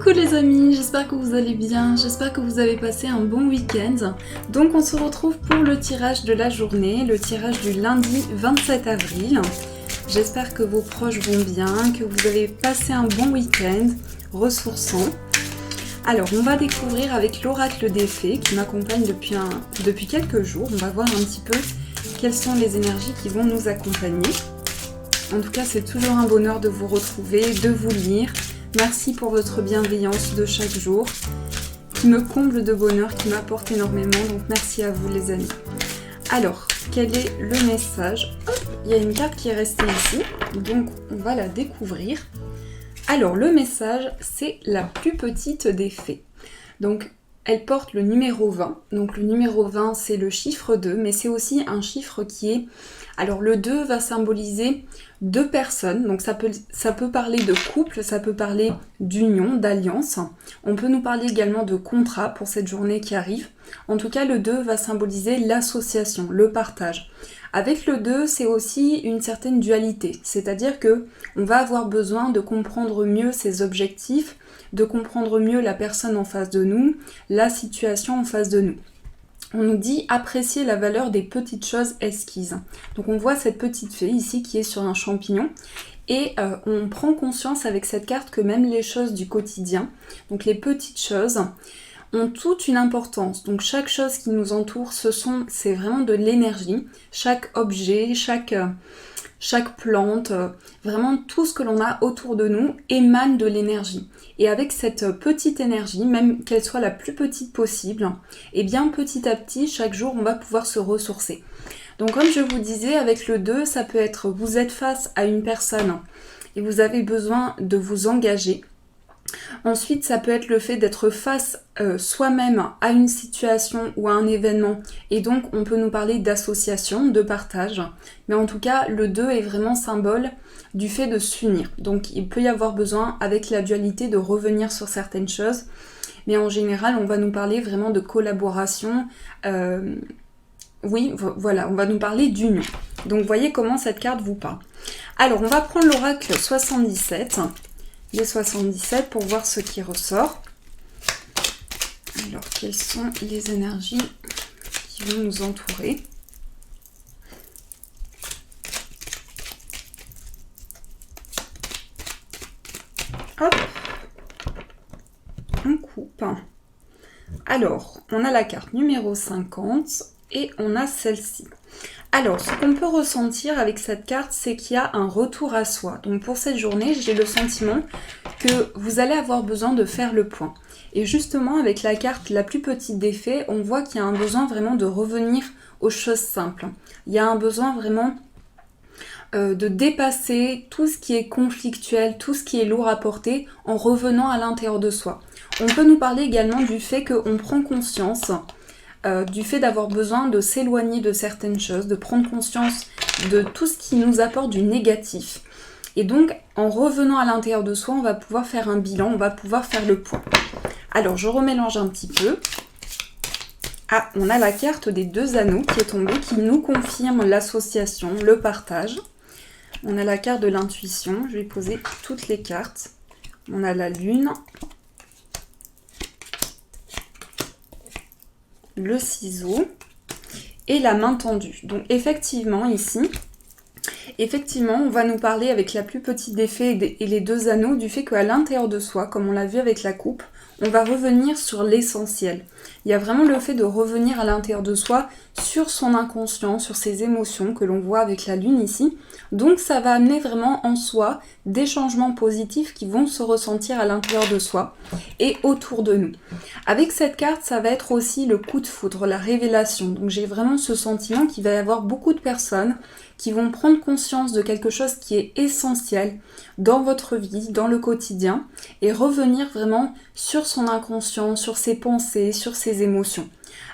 Coucou les amis, j'espère que vous allez bien, j'espère que vous avez passé un bon week-end. Donc on se retrouve pour le tirage de la journée, le tirage du lundi 27 avril. J'espère que vos proches vont bien, que vous avez passé un bon week-end, ressourçant. Alors on va découvrir avec l'oracle des fées qui m'accompagne depuis quelques jours. On va voir un petit peu quelles sont les énergies qui vont nous accompagner. En tout cas c'est toujours un bonheur de vous retrouver, de vous lire. Merci pour votre bienveillance de chaque jour, qui me comble de bonheur, qui m'apporte énormément, donc merci à vous les amis. Alors, quel est le message? Hop, il y a une carte qui est restée ici, donc on va la découvrir. Alors, le message, c'est la plus petite des fées. Donc, elle porte le numéro 20, donc le numéro 20 c'est le chiffre 2, mais c'est aussi un chiffre qui est... Alors le 2 va symboliser deux personnes, donc ça peut parler de couple, ça peut parler d'union, d'alliance. On peut nous parler également de contrat pour cette journée qui arrive. En tout cas, le 2 va symboliser l'association, le partage. Avec le 2, c'est aussi une certaine dualité, c'est-à-dire que on va avoir besoin de comprendre mieux ses objectifs, de comprendre mieux la personne en face de nous, la situation en face de nous. On nous dit apprécier la valeur des petites choses esquises. Donc on voit cette petite fée ici qui est sur un champignon et on prend conscience avec cette carte que même les choses du quotidien, donc les petites choses, ont toute une importance. Donc chaque chose qui nous entoure, c'est vraiment de l'énergie. Chaque objet, chaque plante, vraiment tout ce que l'on a autour de nous émane de l'énergie. Et avec cette petite énergie, même qu'elle soit la plus petite possible, et bien petit à petit, chaque jour, on va pouvoir se ressourcer. Donc comme je vous disais, avec le 2, ça peut être vous êtes face à une personne et vous avez besoin de vous engager. Ensuite, ça peut être le fait d'être face soi-même à une situation ou à un événement et donc on peut nous parler d'association, de partage. Mais en tout cas, le 2 est vraiment symbole du fait de s'unir. Donc il peut y avoir besoin avec la dualité de revenir sur certaines choses. Mais en général, on va nous parler vraiment de collaboration. Oui, voilà, on va nous parler d'union. Donc voyez comment cette carte vous parle. Alors, on va prendre l'oracle 77. Les 77 pour voir ce qui ressort. Alors, quelles sont les énergies qui vont nous entourer? Hop, on coupe. Alors, on a la carte numéro 50 et on a celle-ci. Alors, ce qu'on peut ressentir avec cette carte, c'est qu'il y a un retour à soi. Donc pour cette journée, j'ai le sentiment que vous allez avoir besoin de faire le point. Et justement, avec la carte la plus petite des fées, on voit qu'il y a un besoin vraiment de revenir aux choses simples. Il y a un besoin vraiment de dépasser tout ce qui est conflictuel, tout ce qui est lourd à porter, en revenant à l'intérieur de soi. On peut nous parler également du fait qu'on prend conscience du fait d'avoir besoin de s'éloigner de certaines choses, de prendre conscience de tout ce qui nous apporte du négatif. Et donc, en revenant à l'intérieur de soi, on va pouvoir faire un bilan, on va pouvoir faire le point. Alors, je remélange un petit peu. Ah, on a la carte des 2 anneaux qui est tombée, qui nous confirme l'association, le partage. On a la carte de l'intuition, je vais poser toutes les cartes. On a la lune, le ciseau et la main tendue. Donc effectivement ici, on va nous parler avec la plus petite des fées et les 2 anneaux du fait qu'à l'intérieur de soi, comme on l'a vu avec la coupe, on va revenir sur l'essentiel. Il y a vraiment le fait de revenir à l'intérieur de soi sur son inconscient, sur ses émotions que l'on voit avec la lune ici. Donc ça va amener vraiment en soi des changements positifs qui vont se ressentir à l'intérieur de soi et autour de nous. Avec cette carte, ça va être aussi le coup de foudre, la révélation. Donc j'ai vraiment ce sentiment qu'il va y avoir beaucoup de personnes qui vont prendre conscience de quelque chose qui est essentiel dans votre vie, dans le quotidien, et revenir vraiment sur son inconscient, sur ses pensées, sur ses émotions.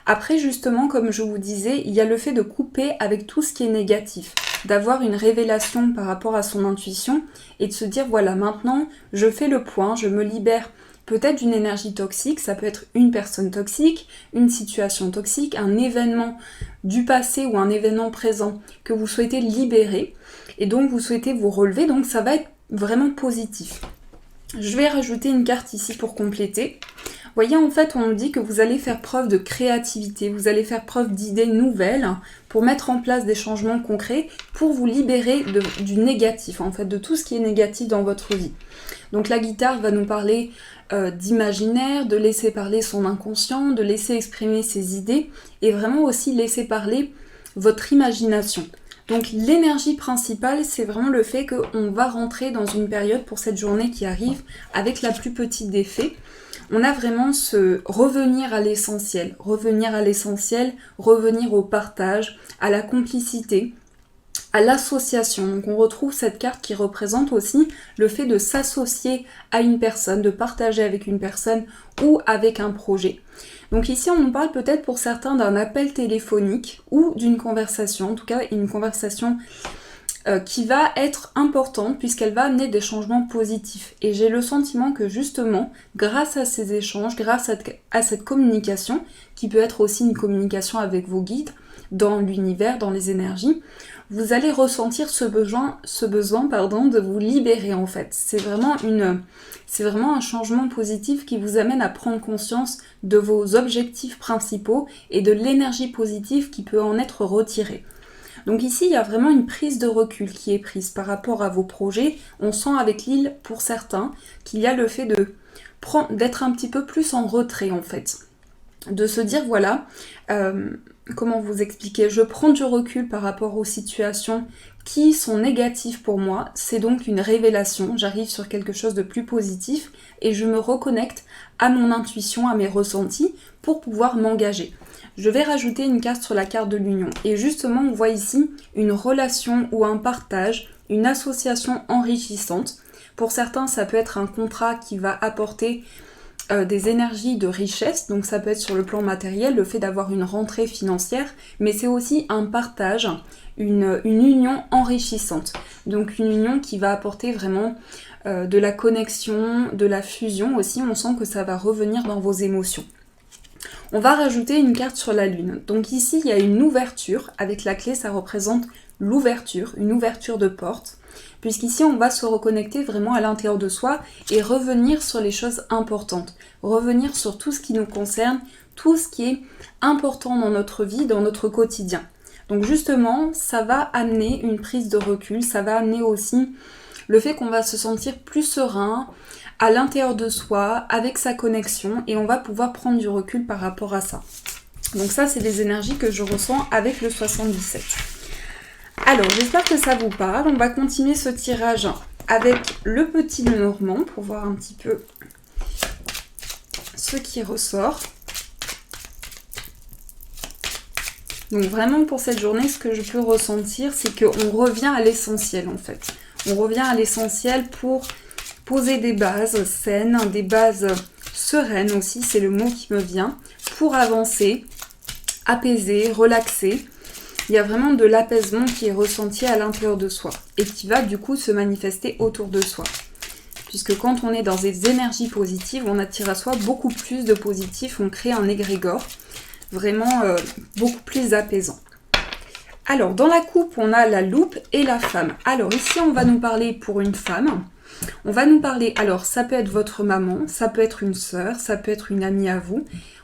Après, justement, comme je vous disais, il y a le fait de couper avec tout ce qui est négatif, d'avoir une révélation par rapport à son intuition, et de se dire, voilà, maintenant, je fais le point, je me libère peut-être d'une énergie toxique, ça peut être une personne toxique, une situation toxique, un événement du passé ou un événement présent que vous souhaitez libérer et donc vous souhaitez vous relever, donc ça va être vraiment positif. Je vais rajouter une carte ici pour compléter. Vous voyez, en fait, on nous dit que vous allez faire preuve de créativité, vous allez faire preuve d'idées nouvelles pour mettre en place des changements concrets, pour vous libérer du négatif, en fait, de tout ce qui est négatif dans votre vie. Donc la guitare va nous parler d'imaginaire, de laisser parler son inconscient, de laisser exprimer ses idées, et vraiment aussi laisser parler votre imagination. Donc l'énergie principale, c'est vraiment le fait qu'on va rentrer dans une période pour cette journée qui arrive avec la plus petite des fées. On a vraiment ce revenir à l'essentiel, revenir au partage, à la complicité, à l'association. Donc on retrouve cette carte qui représente aussi le fait de s'associer à une personne, de partager avec une personne ou avec un projet. Donc ici on nous parle peut-être pour certains d'un appel téléphonique ou d'une conversation, en tout cas une conversation qui va être importante puisqu'elle va amener des changements positifs. Et j'ai le sentiment que justement, grâce à ces échanges, grâce à cette communication, qui peut être aussi une communication avec vos guides, dans l'univers, dans les énergies, vous allez ressentir ce besoin de vous libérer en fait. C'est vraiment un changement positif qui vous amène à prendre conscience de vos objectifs principaux et de l'énergie positive qui peut en être retirée. Donc ici, il y a vraiment une prise de recul qui est prise par rapport à vos projets. On sent avec l'île, pour certains, qu'il y a le fait d'être un petit peu plus en retrait en fait. De se dire, voilà, comment vous expliquer, je prends du recul par rapport aux situations qui sont négatives pour moi. C'est donc une révélation, j'arrive sur quelque chose de plus positif et je me reconnecte à mon intuition, à mes ressentis pour pouvoir m'engager. Je vais rajouter une carte sur la carte de l'union. Et justement, on voit ici une relation ou un partage, une association enrichissante. Pour certains, ça peut être un contrat qui va apporter des énergies de richesse. Donc ça peut être sur le plan matériel, le fait d'avoir une rentrée financière. Mais c'est aussi un partage, une union enrichissante. Donc une union qui va apporter vraiment de la connexion, de la fusion aussi. On sent que ça va revenir dans vos émotions. On va rajouter une carte sur la lune. Donc ici, il y a une ouverture. Avec la clé, ça représente l'ouverture, une ouverture de porte. Puisqu'ici, on va se reconnecter vraiment à l'intérieur de soi et revenir sur les choses importantes. Revenir sur tout ce qui nous concerne, tout ce qui est important dans notre vie, dans notre quotidien. Donc justement, ça va amener une prise de recul. Ça va amener aussi le fait qu'on va se sentir plus serein, à l'intérieur de soi, avec sa connexion, et on va pouvoir prendre du recul par rapport à ça. Donc ça, c'est des énergies que je ressens avec le 77. Alors, j'espère que ça vous parle. On va continuer ce tirage avec le petit Lenormand pour voir un petit peu ce qui ressort. Donc vraiment, pour cette journée, ce que je peux ressentir, c'est qu'on revient à l'essentiel, en fait. On revient à l'essentiel pour poser des bases saines, des bases sereines aussi, c'est le mot qui me vient, pour avancer, apaiser, relaxer. Il y a vraiment de l'apaisement qui est ressenti à l'intérieur de soi et qui va du coup se manifester autour de soi. Puisque quand on est dans des énergies positives, on attire à soi beaucoup plus de positif, on crée un égrégore vraiment beaucoup plus apaisant. Alors, dans la coupe, on a la loupe et la femme. Alors ici, on va nous parler pour une femme. On va nous parler, alors ça peut être votre maman, ça peut être une sœur, ça peut être une amie à vous.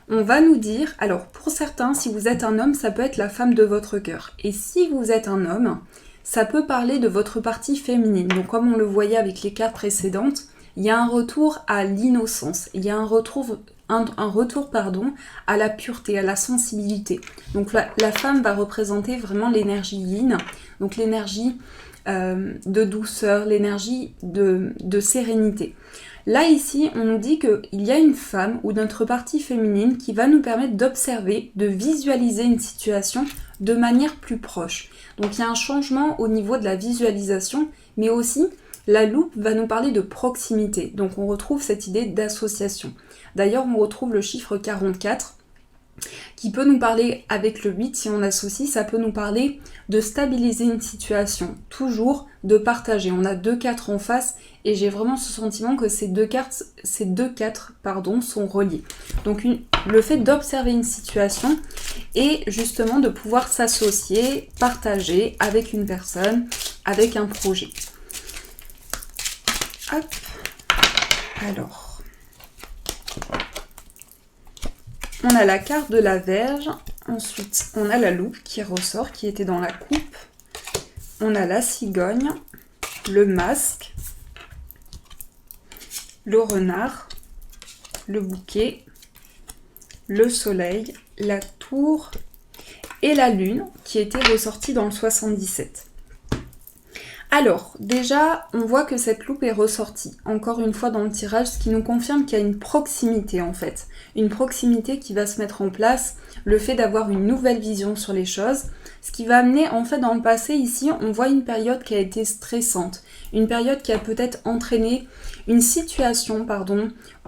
On va nous dire, alors pour certains, si vous êtes un homme, ça peut être la femme de votre cœur. Et si vous êtes un homme, ça peut parler de votre partie féminine. Donc comme on le voyait avec les cartes précédentes, il y a un retour à l'innocence, il y a un retour à la pureté, à la sensibilité. Donc la femme va représenter vraiment l'énergie yin, donc l'énergie de douceur, l'énergie de sérénité. Là ici, on nous dit qu'il y a une femme ou notre partie féminine qui va nous permettre d'observer, de visualiser une situation de manière plus proche. Donc il y a un changement au niveau de la visualisation, mais aussi la loupe va nous parler de proximité. Donc on retrouve cette idée d'association. D'ailleurs, on retrouve le chiffre 44 qui peut nous parler avec le 8, si on associe, ça peut nous parler de stabiliser une situation, toujours de partager. On a 2-4 en face et j'ai vraiment ce sentiment que ces deux 4 sont reliés. Donc le fait d'observer une situation et justement de pouvoir s'associer, partager avec une personne, avec un projet. Hop. Alors, on a la carte de la Vierge. Ensuite, on a la loupe qui ressort, qui était dans la coupe. On a la cigogne, le masque, le renard, le bouquet, le soleil, la tour et la lune qui était ressortie dans le 77. Alors, déjà, on voit que cette loupe est ressortie, encore une fois dans le tirage, ce qui nous confirme qu'il y a une proximité en fait. Une proximité qui va se mettre en place, le fait d'avoir une nouvelle vision sur les choses, ce qui va amener, en fait, dans le passé, ici, on voit une période qui a été stressante, une période qui a peut-être entraîné une situation,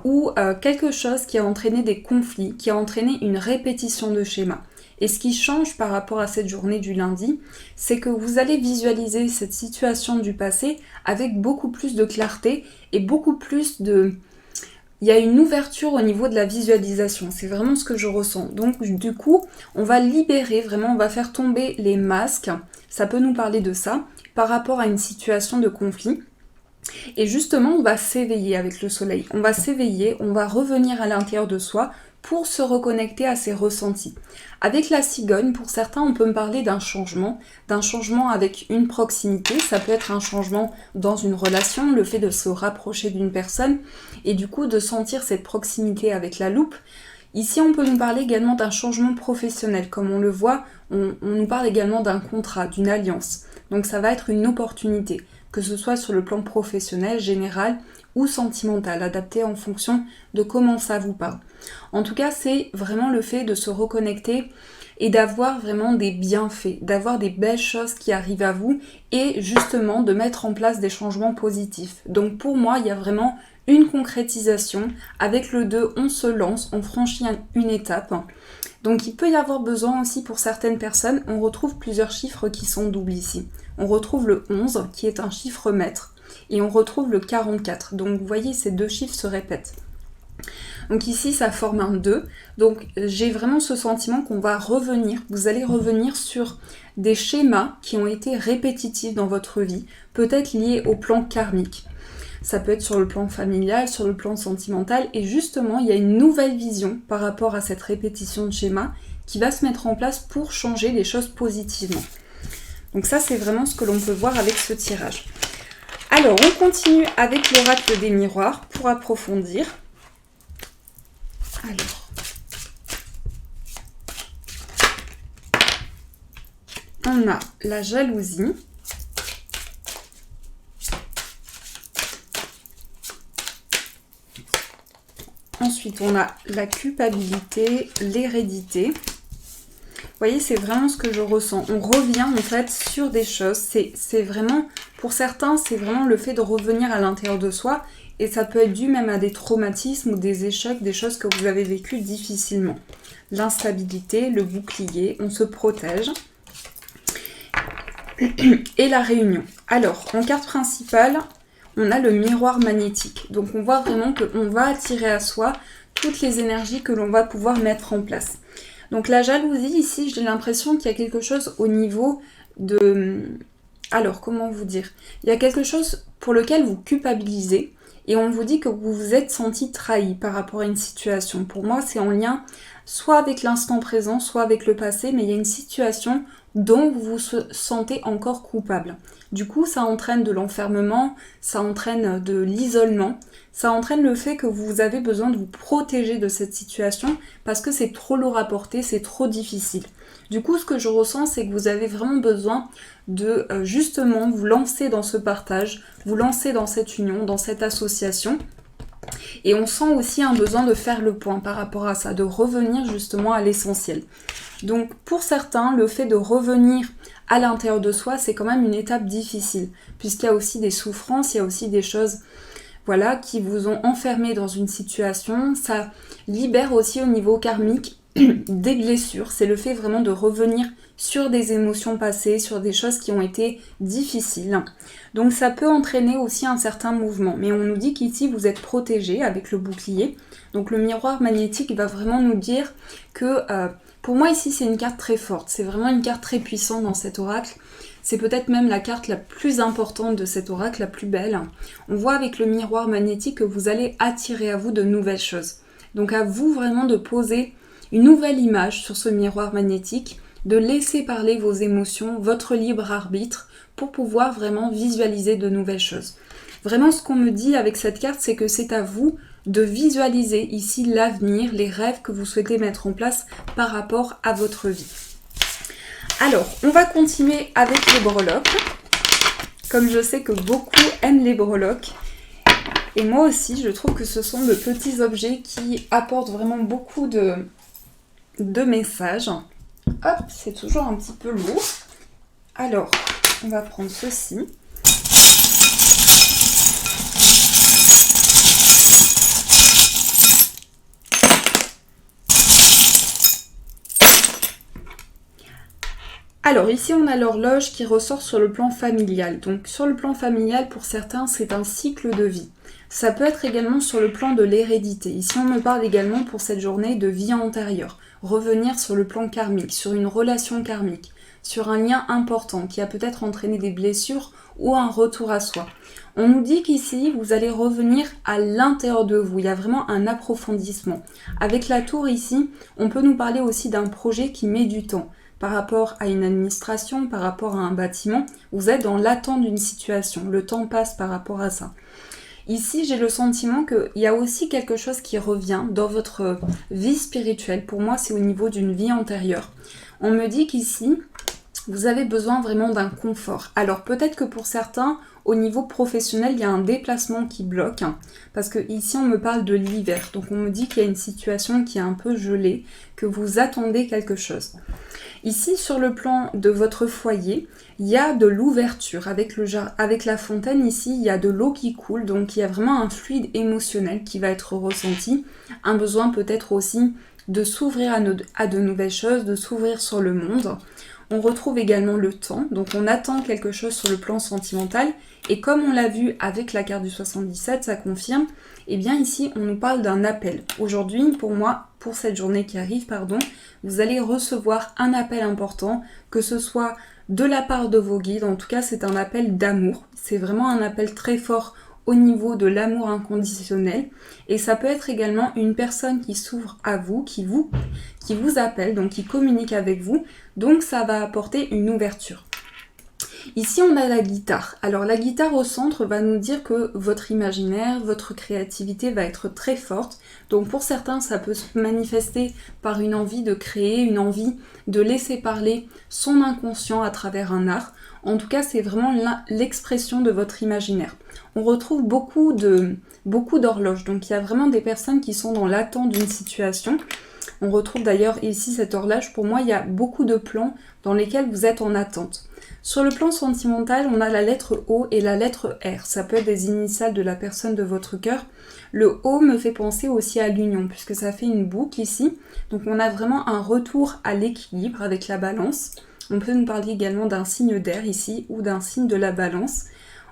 ou quelque chose qui a entraîné des conflits, qui a entraîné une répétition de schémas. Et ce qui change par rapport à cette journée du lundi, c'est que vous allez visualiser cette situation du passé avec beaucoup plus de clarté et beaucoup plus de... Il y a une ouverture au niveau de la visualisation, c'est vraiment ce que je ressens. Donc du coup, on va libérer, vraiment, on va faire tomber les masques, ça peut nous parler de ça, par rapport à une situation de conflit. Et justement, on va s'éveiller avec le soleil, on va s'éveiller, on va revenir à l'intérieur de soi, pour se reconnecter à ses ressentis. Avec la cigogne, pour certains, on peut me parler d'un changement avec une proximité. Ça peut être un changement dans une relation, le fait de se rapprocher d'une personne et du coup de sentir cette proximité avec la loupe. Ici, on peut nous parler également d'un changement professionnel. Comme on le voit, on nous parle également d'un contrat, d'une alliance. Donc ça va être une opportunité, que ce soit sur le plan professionnel, général ou sentimental, adapté en fonction de comment ça vous parle. En tout cas, c'est vraiment le fait de se reconnecter et d'avoir vraiment des bienfaits, d'avoir des belles choses qui arrivent à vous et justement de mettre en place des changements positifs. Donc pour moi, il y a vraiment une concrétisation. Avec le 2, on se lance, on franchit une étape. Donc il peut y avoir besoin aussi pour certaines personnes, on retrouve plusieurs chiffres qui sont doubles ici. On retrouve le 11 qui est un chiffre maître et on retrouve le 44. Donc vous voyez, ces deux chiffres se répètent. Donc ici, ça forme un 2. Donc j'ai vraiment ce sentiment qu'on va revenir, vous allez revenir sur des schémas qui ont été répétitifs dans votre vie, peut-être liés au plan karmique. Ça peut être sur le plan familial, sur le plan sentimental, et justement, il y a une nouvelle vision par rapport à cette répétition de schémas qui va se mettre en place pour changer les choses positivement. Donc ça, c'est vraiment ce que l'on peut voir avec ce tirage. Alors, on continue avec l'oracle des miroirs pour approfondir. Alors, on a la jalousie. Ensuite, on a la culpabilité, l'hérédité. Vous voyez, c'est vraiment ce que je ressens. On revient en fait sur des choses. C'est vraiment, pour certains, c'est vraiment le fait de revenir à l'intérieur de soi. Et ça peut être dû même à des traumatismes ou des échecs, des choses que vous avez vécues difficilement. L'instabilité, le bouclier, on se protège. Et la réunion. Alors, en carte principale, on a le miroir magnétique. Donc on voit vraiment qu'on va attirer à soi toutes les énergies que l'on va pouvoir mettre en place. Donc la jalousie, ici, j'ai l'impression qu'il y a quelque chose au niveau de... Alors, comment vous dire? Il y a quelque chose pour lequel vous culpabilisez et on vous dit que vous vous êtes senti trahi par rapport à une situation. Pour moi, c'est en lien soit avec l'instant présent, soit avec le passé, mais il y a une situation dont vous vous sentez encore coupable. Du coup, ça entraîne de l'enfermement, ça entraîne de l'isolement, ça entraîne le fait que vous avez besoin de vous protéger de cette situation parce que c'est trop lourd à porter, c'est trop difficile. Du coup, ce que je ressens, c'est que vous avez vraiment besoin de justement vous lancer dans ce partage, vous lancer dans cette union, dans cette association. Et on sent aussi un besoin de faire le point par rapport à ça, de revenir justement à l'essentiel. Donc pour certains, le fait de revenir à l'intérieur de soi, c'est quand même une étape difficile, puisqu'il y a aussi des souffrances, il y a aussi des choses voilà, qui vous ont enfermé dans une situation. Ça libère aussi au niveau karmique des blessures, c'est le fait vraiment de revenir sur des émotions passées, sur des choses qui ont été difficiles. Donc ça peut entraîner aussi un certain mouvement, mais on nous dit qu'ici vous êtes protégé avec le bouclier. Donc le miroir magnétique va vraiment nous dire que, pour moi ici c'est une carte très forte, c'est vraiment une carte très puissante dans cet oracle. C'est peut-être même la carte la plus importante de cet oracle, la plus belle. On voit avec le miroir magnétique que vous allez attirer à vous de nouvelles choses. Donc à vous vraiment de poser une nouvelle image sur ce miroir magnétique, de laisser parler vos émotions, votre libre arbitre, pour pouvoir vraiment visualiser de nouvelles choses. Vraiment, ce qu'on me dit avec cette carte, c'est que c'est à vous de visualiser ici l'avenir, les rêves que vous souhaitez mettre en place par rapport à votre vie. Alors, on va continuer avec les breloques. Comme je sais que beaucoup aiment les breloques, et moi aussi, je trouve que ce sont de petits objets qui apportent vraiment beaucoup de messages. Hop, c'est toujours un petit peu lourd. Alors, on va prendre ceci. Alors ici on a l'horloge qui ressort sur le plan familial. Donc sur le plan familial pour certains c'est un cycle de vie. Ça peut être également sur le plan de l'hérédité. Ici on me parle également pour cette journée de vie antérieure. Revenir sur le plan karmique, sur une relation karmique, sur un lien important qui a peut-être entraîné des blessures ou un retour à soi. On nous dit qu'ici vous allez revenir à l'intérieur de vous. Il y a vraiment un approfondissement. Avec la tour ici, on peut nous parler aussi d'un projet qui met du temps. Par rapport à une administration, par rapport à un bâtiment, vous êtes dans l'attente d'une situation. Le temps passe par rapport à ça. Ici, j'ai le sentiment qu'il y a aussi quelque chose qui revient dans votre vie spirituelle. Pour moi, c'est au niveau d'une vie antérieure. On me dit qu'ici, vous avez besoin vraiment d'un confort. Alors peut-être que pour certains, au niveau professionnel, il y a un déplacement qui bloque. Parce que ici, on me parle de l'hiver. Donc on me dit qu'il y a une situation qui est un peu gelée, que vous attendez quelque chose. Ici, sur le plan de votre foyer, il y a de l'ouverture. Avec la fontaine, ici, il y a de l'eau qui coule. Donc, il y a vraiment un fluide émotionnel qui va être ressenti. Un besoin peut-être aussi de s'ouvrir à de nouvelles choses, de s'ouvrir sur le monde. On retrouve également le temps. Donc, on attend quelque chose sur le plan sentimental. Et comme on l'a vu avec la carte du 77, ça confirme. Eh bien, ici, on nous parle d'un appel. Aujourd'hui, pour moi, pour cette journée qui arrive, vous allez recevoir un appel important, que ce soit de la part de vos guides. En tout cas, c'est un appel d'amour. C'est vraiment un appel très fort au niveau de l'amour inconditionnel. Et ça peut être également une personne qui s'ouvre à vous, qui vous appelle, donc qui communique avec vous. Donc, ça va apporter une ouverture. Ici, on a la guitare. Alors, la guitare au centre va nous dire que votre imaginaire, votre créativité va être très forte. Donc, pour certains, ça peut se manifester par une envie de créer, une envie de laisser parler son inconscient à travers un art. En tout cas, c'est vraiment l'expression de votre imaginaire. On retrouve beaucoup d'horloges. Donc, il y a vraiment des personnes qui sont dans l'attente d'une situation. On retrouve d'ailleurs ici cette horloge. Pour moi, il y a beaucoup de plans dans lesquels vous êtes en attente. Sur le plan sentimental, on a la lettre O et la lettre R. Ça peut être des initiales de la personne de votre cœur. Le O me fait penser aussi à l'union, puisque ça fait une boucle ici. Donc on a vraiment un retour à l'équilibre avec la balance. On peut nous parler également d'un signe d'air ici, ou d'un signe de la balance.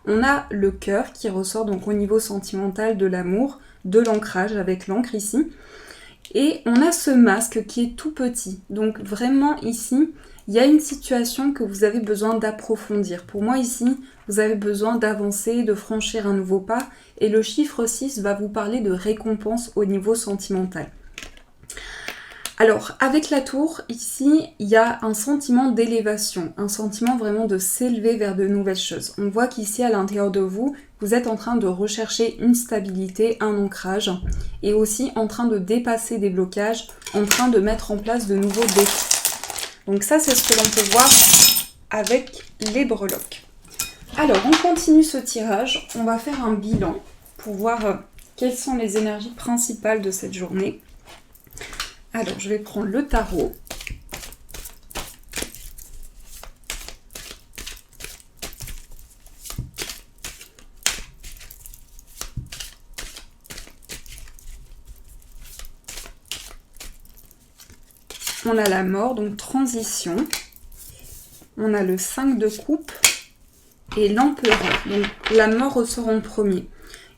On a le cœur qui ressort donc au niveau sentimental de l'amour, de l'ancrage avec l'encre ici. Et on a ce masque qui est tout petit. Donc vraiment ici, il y a une situation que vous avez besoin d'approfondir. Pour moi ici, vous avez besoin d'avancer, de franchir un nouveau pas. Et le chiffre 6 va vous parler de récompense au niveau sentimental. Alors, avec la tour, ici, il y a un sentiment d'élévation, un sentiment vraiment de s'élever vers de nouvelles choses. On voit qu'ici, à l'intérieur de vous, vous êtes en train de rechercher une stabilité, un ancrage, et aussi en train de dépasser des blocages, en train de mettre en place de nouveaux défis. Donc ça, c'est ce que l'on peut voir avec les breloques. Alors, on continue ce tirage. On va faire un bilan pour voir quelles sont les énergies principales de cette journée. Alors, je vais prendre le tarot. On a la mort, donc transition. On a le 5 de coupe et l'empereur. Donc la mort ressort en premier.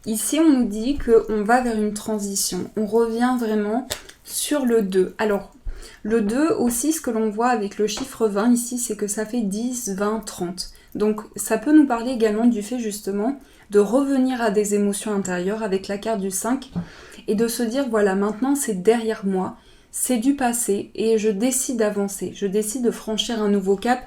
Ici, on nous dit qu'on va vers une transition. On revient vraiment sur le 2. Alors, Le 2 aussi, ce que l'on voit avec le chiffre 20 ici, c'est que ça fait 10, 20, 30. Donc ça peut nous parler également du fait justement de revenir à des émotions intérieures avec la carte du 5 et de se dire voilà, maintenant c'est derrière moi, c'est du passé et je décide d'avancer, je décide de franchir un nouveau cap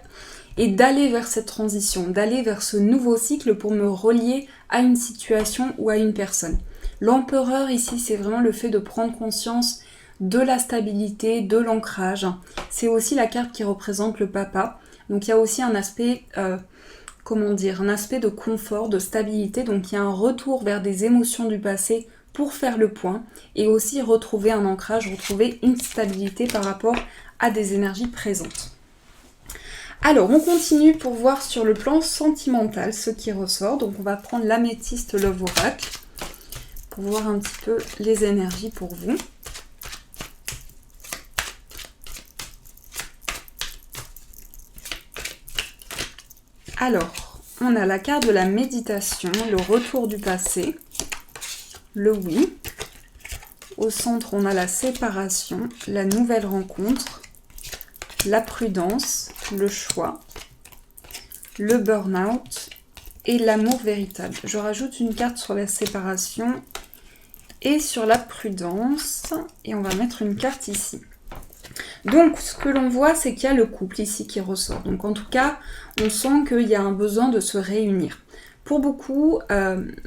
et d'aller vers cette transition, d'aller vers ce nouveau cycle pour me relier à une situation ou à une personne. L'empereur ici, c'est vraiment le fait de prendre conscience de la stabilité, de l'ancrage. C'est aussi la carte qui représente le papa. Donc il y a aussi un aspect, un aspect de confort, de stabilité. Donc il y a un retour vers des émotions du passé pour faire le point et aussi retrouver un ancrage, retrouver une stabilité par rapport à des énergies présentes. Alors, on continue pour voir sur le plan sentimental ce qui ressort. Donc, on va prendre l'améthyste Love Oracle pour voir un petit peu les énergies pour vous. Alors, on a la carte de la méditation, le retour du passé, le oui. Au centre, on a la séparation, la nouvelle rencontre, la prudence, le choix, le burn-out et l'amour véritable. Je rajoute une carte sur la séparation et sur la prudence et on va mettre une carte ici. Donc ce que l'on voit, c'est qu'il y a le couple ici qui ressort. Donc en tout cas, on sent qu'il y a un besoin de se réunir. Pour beaucoup,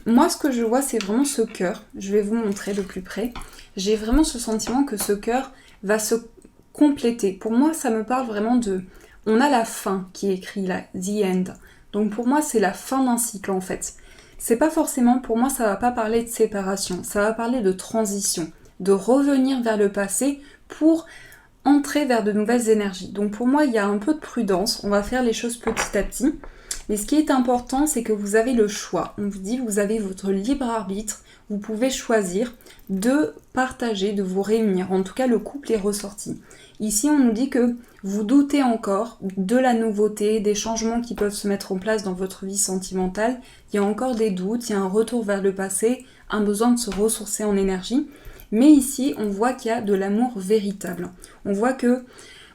moi ce que je vois, c'est vraiment ce cœur. Je vais vous montrer de plus près. J'ai vraiment ce sentiment que ce cœur va se compléter. Pour moi, ça me parle vraiment de... On a la fin qui est écrit là, the end. Donc pour moi, c'est la fin d'un cycle en fait. C'est pas forcément, pour moi, ça va pas parler de séparation. Ça va parler de transition, de revenir vers le passé pour entrer vers de nouvelles énergies. Donc pour moi, il y a un peu de prudence. On va faire les choses petit à petit. Mais ce qui est important, c'est que vous avez le choix. On vous dit, vous avez votre libre arbitre. Vous pouvez choisir de partager, de vous réunir. En tout cas, le couple est ressorti. Ici, on nous dit que vous doutez encore de la nouveauté, des changements qui peuvent se mettre en place dans votre vie sentimentale. Il y a encore des doutes, il y a un retour vers le passé, un besoin de se ressourcer en énergie. Mais ici, on voit qu'il y a de l'amour véritable. On voit que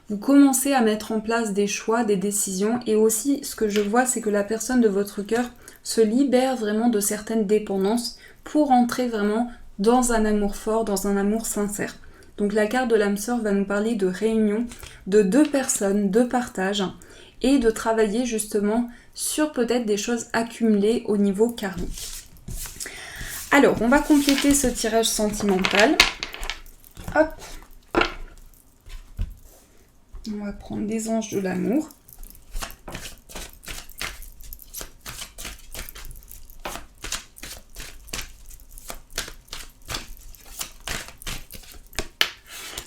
vous commencez à mettre en place des choix, des décisions. Et aussi, ce que je vois, c'est que la personne de votre cœur se libère vraiment de certaines dépendances pour entrer vraiment dans un amour fort, dans un amour sincère. Donc la carte de l'âme sœur va nous parler de réunion, de deux personnes, de partage et de travailler justement sur peut-être des choses accumulées au niveau karmique. Alors, on va compléter ce tirage sentimental. Hop. On va prendre des anges de l'amour.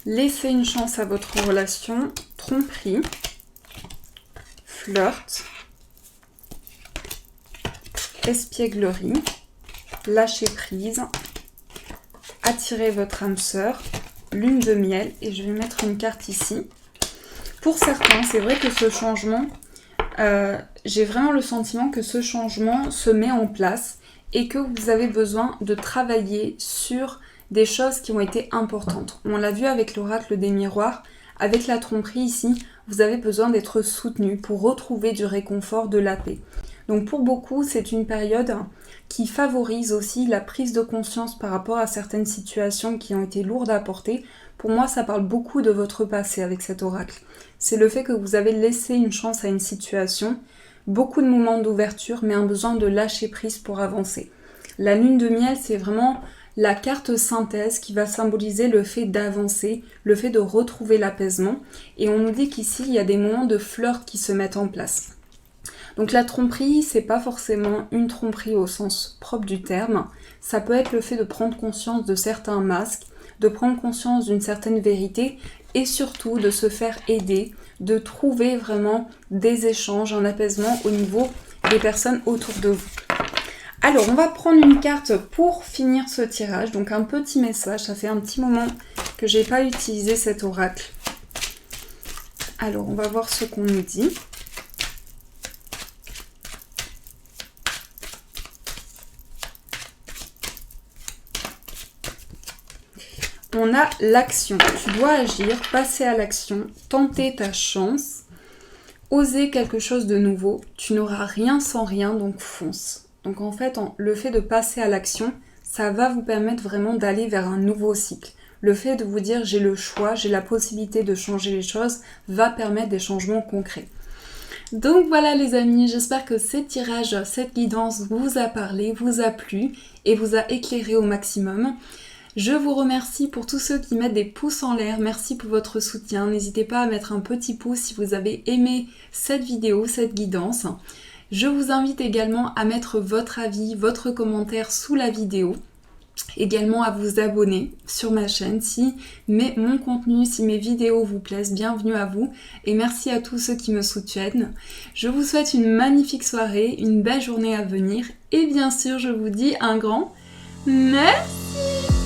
Laissez une chance à votre relation, tromperie, flirt, espièglerie, lâcher prise, attirer votre âme sœur, lune de miel, et je vais mettre une carte ici. Pour certains, c'est vrai que ce changement, j'ai vraiment le sentiment que ce changement se met en place et que vous avez besoin de travailler sur des choses qui ont été importantes. On l'a vu avec l'oracle des miroirs, avec la tromperie ici, vous avez besoin d'être soutenu pour retrouver du réconfort, de la paix. Donc pour beaucoup, c'est une période qui favorise aussi la prise de conscience par rapport à certaines situations qui ont été lourdes à porter. Pour moi, ça parle beaucoup de votre passé avec cet oracle. C'est le fait que vous avez laissé une chance à une situation, beaucoup de moments d'ouverture, mais un besoin de lâcher prise pour avancer. La lune de miel, c'est vraiment la carte synthèse qui va symboliser le fait d'avancer, le fait de retrouver l'apaisement. Et on nous dit qu'ici, il y a des moments de flirt qui se mettent en place. Donc la tromperie, c'est pas forcément une tromperie au sens propre du terme. Ça peut être le fait de prendre conscience de certains masques, de prendre conscience d'une certaine vérité et surtout de se faire aider, de trouver vraiment des échanges, un apaisement au niveau des personnes autour de vous. Alors, on va prendre une carte pour finir ce tirage. Donc, un petit message. Ça fait un petit moment que j'ai pas utilisé cet oracle. Alors, on va voir ce qu'on nous dit. on a l'action. Tu dois agir, passer à l'action, tenter ta chance, oser quelque chose de nouveau. Tu n'auras rien sans rien, donc fonce. Donc en fait, le fait de passer à l'action, ça va vous permettre vraiment d'aller vers un nouveau cycle. Le fait de vous dire j'ai le choix, j'ai la possibilité de changer les choses, va permettre des changements concrets. Donc voilà les amis, j'espère que ce tirage, cette guidance vous a parlé, vous a plu et vous a éclairé au maximum. Je vous remercie pour tous ceux qui mettent des pouces en l'air, merci pour votre soutien. N'hésitez pas à mettre un petit pouce si vous avez aimé cette vidéo, cette guidance. Je vous invite également à mettre votre avis, votre commentaire sous la vidéo. Également à vous abonner sur ma chaîne si mon contenu, si mes vidéos vous plaisent, bienvenue à vous et merci à tous ceux qui me soutiennent. Je vous souhaite une magnifique soirée, une belle journée à venir et bien sûr je vous dis un grand merci.